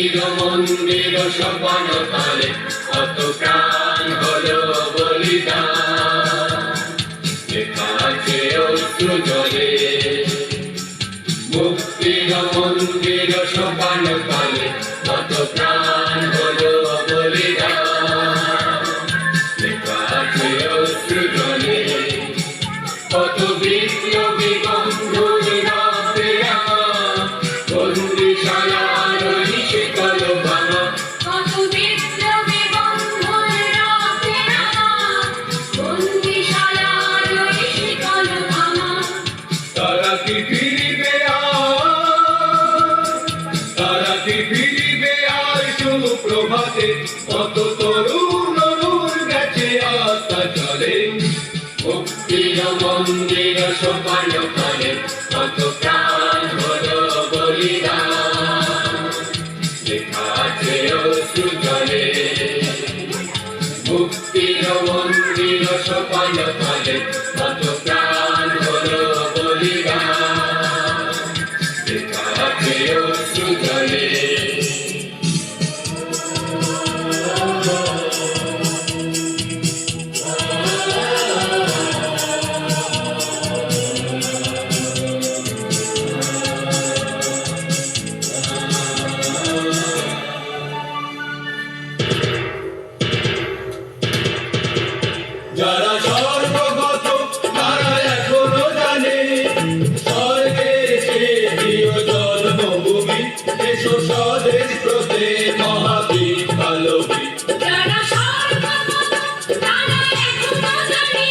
মুক্তির মন্দির সোপান তলে কত প্রাণ হলো বলিদান, লেখা আছে অশ্রু জলে। মুক্তির মন্দির সোপান তলে কত প্রাণ হলো বলিদান, লেখা আছে অশ্রু জলে। কত বিপ্লবী বন্ধুর রক্তে রাঙা বন্দিশালার শিকল ভাঙা, কত বিপ্লবী বন্ধুর রক্তে রাঙা বন্দিশালার শিকল ভাঙা। তারা কি ফিরিবে তারা কি ফিরিবে আর সুপ্রভাতে, কত তরুণ অরুণ গেছে আস্থা চলে। মুক্তির মন্দির সোপান তলে কত প্রাণ হলো বলিদান, লেখা আছে অশ্রু জলে। মুক্তির মন্দির সোপান তলে কত প্রাণ হলো বলিদান, লেখা আছে অশ্রু জলে। যারা সর্বগত তারা এখনো জানে স্বর্গের সে প্রিয় জন্মভূমি, এসো স্বদেশ ব্রতে মহাবীর কালবী। যারা সর্বগত তারা এখনো জানে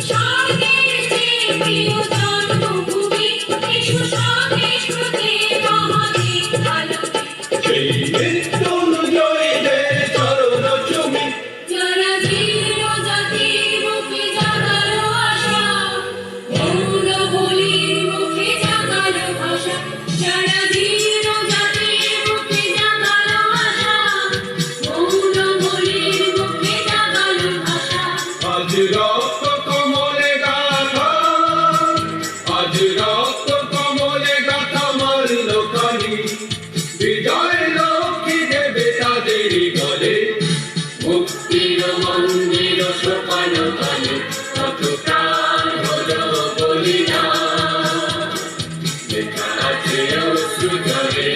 স্বর্গের চেয়ে প্রিয় জন্মভূমি, এসো স্বদেশ ব্রতে মহাবীর কালবী। সেই মৃত্যুঞ্জয়ীদের চরণ চুমি, যারা জীর্ণ জাতির মুখে জাগালো আশা, মৌন বলির মুখে জাগালো ভাষা। যারা জীর্ণ জাতির মুখে জাগালো আশা, মৌন বলির মুখে জাগালো ভাষা। আজ রক্ত কমলে গাথা, আজ রক্ত কমলে গাথা মারল খানি, বিজয় লক্ষ্মী দেবে তাদের গলে। মুক্তির মন্দির সোপান তলে কত প্রাণ হলো বলিদান, লেখা আছে অশ্রু জলে।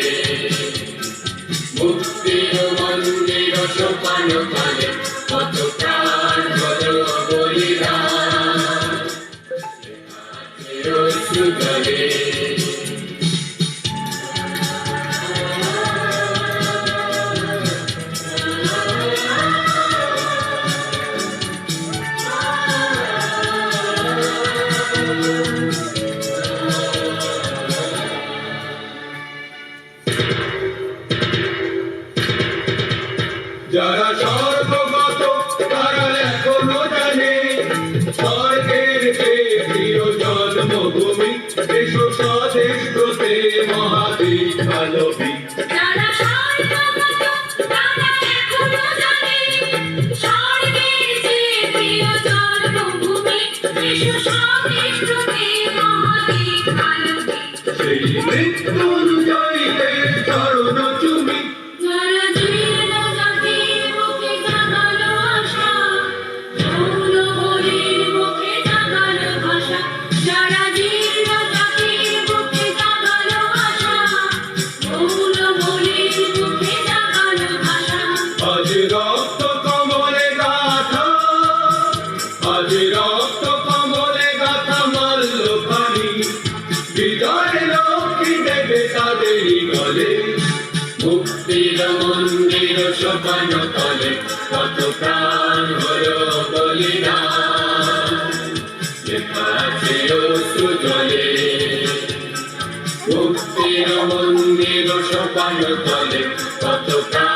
মুক্তির মন্দির সোপান তলে কত প্রাণ হলো বলিদান, লেখা আছে অশ্রু জলে। যারা সর্বগত তারা এখনো জানে স্বর্গের সে প্রিয় জন্মভূমি, এসো স্বদেশ ব্রতে মহাবীর কালবী। যারা সর্বগত তারা এখনো জানে স্বর্গের চেয়ে প্রিয় জন্মভূমি, এসো স্বদেশ ব্রতে মহাবীর কালবী। সেই মৃত্যুঞ্জয়ীদের চরণ চুমি, যারা জীর্ণ জাতির মুখে জাগালো আশা, মৌন বলির মুখে জাগালো ভাষা। যারা জীর্ণ জাতির মুখে জাগালো আশা, মৌন বলির মুখে জাগালো ভাষা। আজ রক্ত কমলে গাথা, আজ রক্ত কমলে গাথা মারল খানি, বিজয় লক্ষ্মী দেবে তাদের গলে। মুক্তির মন্দির সোপান তলে কত প্রাণ হলো বলিদান, লেখা আছে অশ্রু জলে। মুক্তির মন্দির সোপান তলে কত প্রাণ